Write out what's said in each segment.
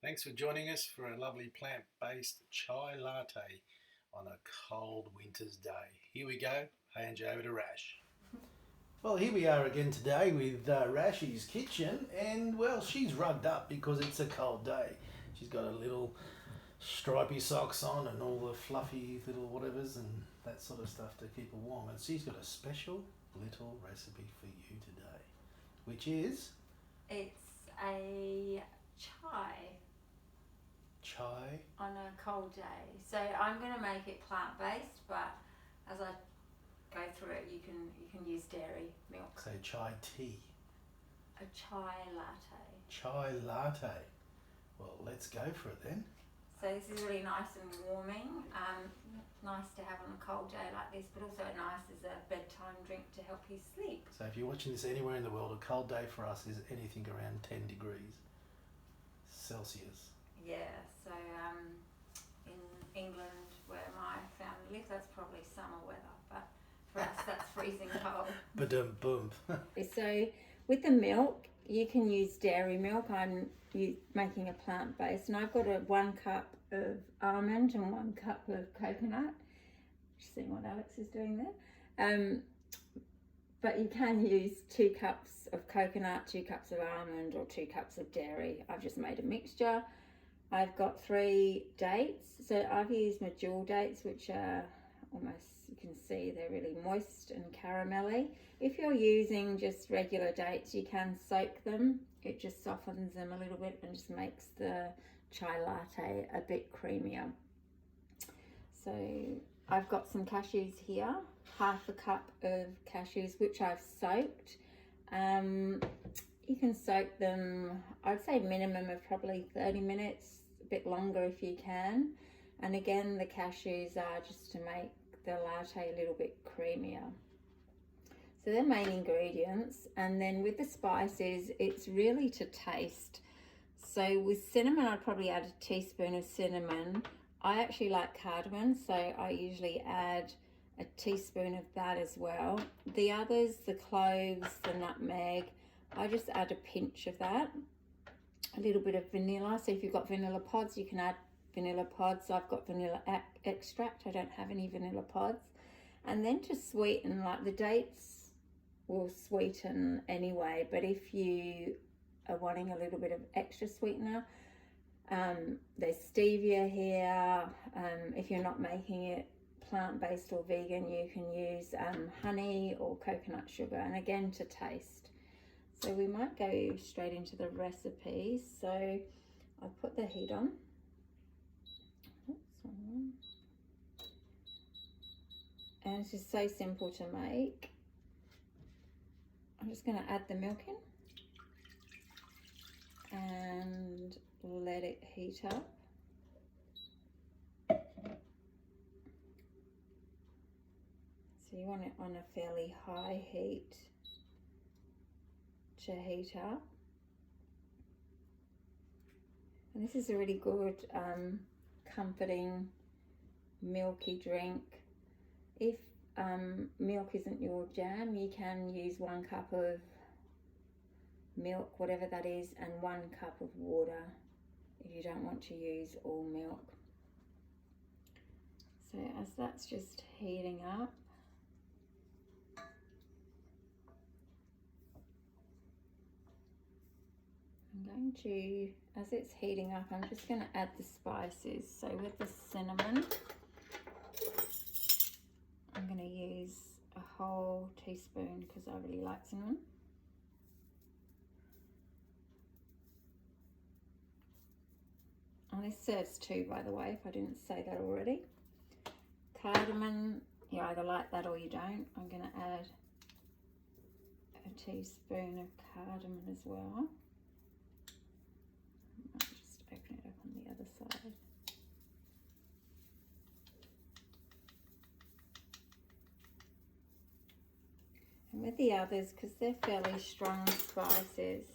Thanks for joining us for a lovely plant-based chai latte on a cold winter's day. Here we go. Hand you over to Rash. Well, here we are again today with Rashi's kitchen, and well, she's rugged up because it's a cold day. She's got her little stripy socks on and all the fluffy little whatevers and that sort of stuff to keep her warm. And she's got a special little recipe for you today, which is It's a chai on a cold day. So I'm going to make it plant-based, but as I go through it, you can use dairy milk. So chai tea. A chai latte. Chai latte. Well, let's go for it then. So this is really nice and warming. Nice to have on a cold day like this, but also nice as a bedtime drink to help you sleep. So if you're watching this anywhere in the world, a cold day for us is anything around 10 degrees Celsius. Yeah, so in England where my family lives, that's probably summer weather, but for us that's freezing cold. Ba-dum-boom. So with the milk, you can use dairy milk. I'm making a plant-based, and I've got 1 cup of almond and 1 cup of coconut. Just seeing what Alex is doing there. But you can use 2 cups of coconut, 2 cups of almond, or 2 cups of dairy. I've just made a mixture. I've got 3 dates. So I've used Medjool Dates, which are almost, you can see they're really moist and caramelly. If you're using just regular dates, you can soak them. It just softens them a little bit and just makes the chai latte a bit creamier. So I've got some cashews here, 1/2 cup of cashews, which I've soaked. You can soak them, I'd say minimum of probably 30 minutes, a bit longer if you can. And again, the cashews are just to make the latte a little bit creamier. So they're main ingredients. And then with the spices, it's really to taste. So with cinnamon, I'd probably add a teaspoon of cinnamon. I actually like cardamon, so I usually add a teaspoon of that as well. The others, the cloves, the nutmeg, I just add a pinch of that. A little bit of vanilla. So if you've got vanilla pods, you can add vanilla pods. I've got vanilla extract. I don't have any vanilla pods. And then to sweeten, like the dates will sweeten anyway, but if you are wanting a little bit of extra sweetener, there's stevia here. If you're not making it plant-based or vegan, you can use honey or coconut sugar, and again to taste. So we might go straight into the recipe. So I'll put the heat on. And it's just so simple to make. I'm just going to add the milk in and let it heat up. So you want it on a fairly high heat to heat up. And this is a really good comforting milky drink. If milk isn't your jam, you can use 1 cup of milk, whatever that is, and 1 cup of water if you don't want to use all milk. So as that's just heating up, I'm going to, as it's heating up, I'm just going to add the spices. So with the cinnamon, I'm going to use a whole teaspoon because I really like cinnamon. And this serves 2, by the way, if I didn't say that already. Cardamon, you either like that or you don't. I'm going to add a teaspoon of cardamom as well. I'll just open it up on the other side. And with the others, because they're fairly strong spices,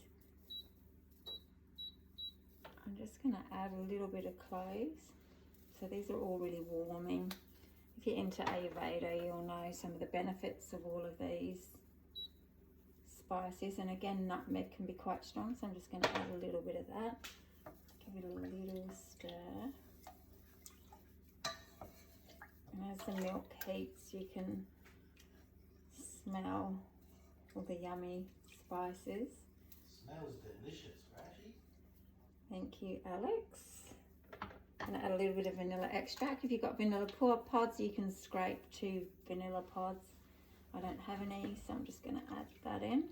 I'm just going to add a little bit of cloves. So these are all really warming. If you're into Ayurveda, you'll know some of the benefits of all of these spices. And again, nutmeg can be quite strong, so I'm just going to add a little bit of that. Give give it a little stir. And as the milk heats, you can smell all the yummy spices. Smells delicious, Rashi. Thank you, Alex. I'm going to add a little bit of vanilla extract. If you've got vanilla pods, you can scrape 2 vanilla pods. I don't have any, so I'm just going to add that in.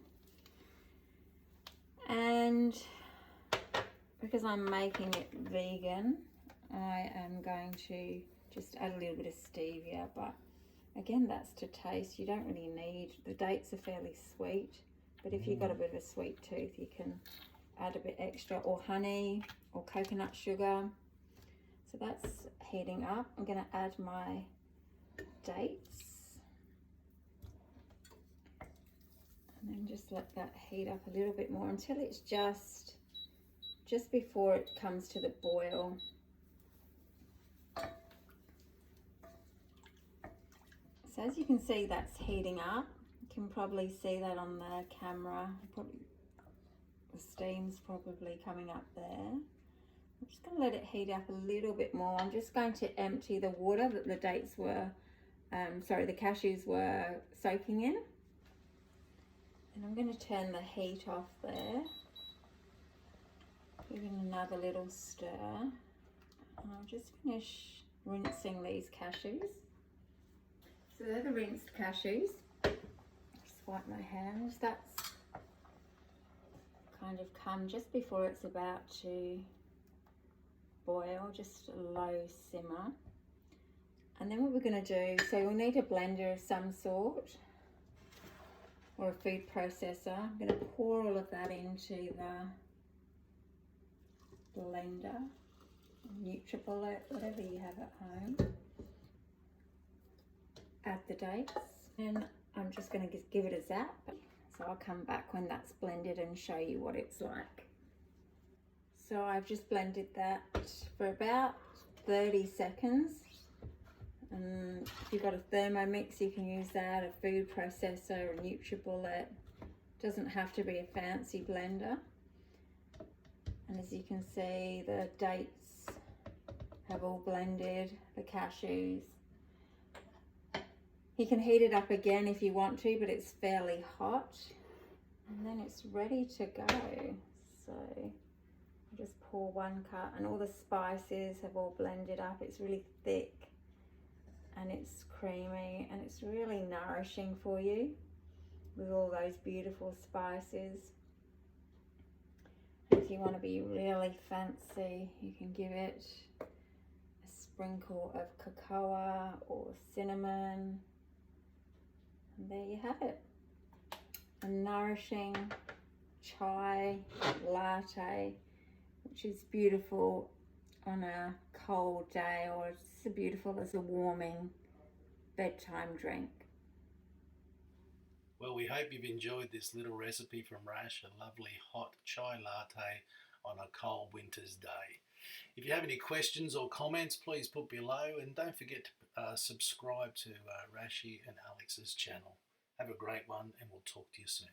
And because I'm making it vegan, I am going to just add a little bit of stevia, but again, that's to taste. You don't really need, the dates are fairly sweet, but if you've got a bit of a sweet tooth, you can add a bit extra, or honey or coconut sugar. So that's heating up. I'm going to add my dates and then just let that heat up a little bit more until it's just before it comes to the boil. So as you can see, that's heating up. You can probably see that on the camera. The steam's probably coming up there. I'm just going to let it heat up a little bit more. I'm just going to empty the water that the dates were, the cashews were soaking in. And I'm going to turn the heat off there. Give it another little stir. And I'll just finish rinsing these cashews. So they're the rinsed cashews. Just wipe my hands. That's kind of come just before it's about to boil, just a low simmer. And then what we're going to do, so we'll need a blender of some sort or a food processor. I'm going to pour all of that into the blender, NutriBullet, whatever you have at home. Add the dates, and I'm just going to give it a zap. So I'll come back when that's blended and show you what it's like. So I've just blended that for about 30 seconds. And if you've got a Thermomix, you can use that, a food processor, a NutriBullet. Doesn't have to be a fancy blender. And as you can see, the dates have all blended, the cashews. You can heat it up again if you want to, but it's fairly hot. And then it's ready to go. So I just pour 1 cup, and all the spices have all blended up. It's really thick and it's creamy, and it's really nourishing for you with all those beautiful spices. If you want to be really fancy, you can give it a sprinkle of cacao or cinnamon. And there you have it. A nourishing chai latte, which is beautiful on a cold day, or it's so beautiful as a warming bedtime drink. Well, we hope you've enjoyed this little recipe from Rash, a lovely hot chai latte on a cold winter's day. If you have any questions or comments, please put below, and don't forget to subscribe to Rashi and Alex's channel. Have a great one, and we'll talk to you soon.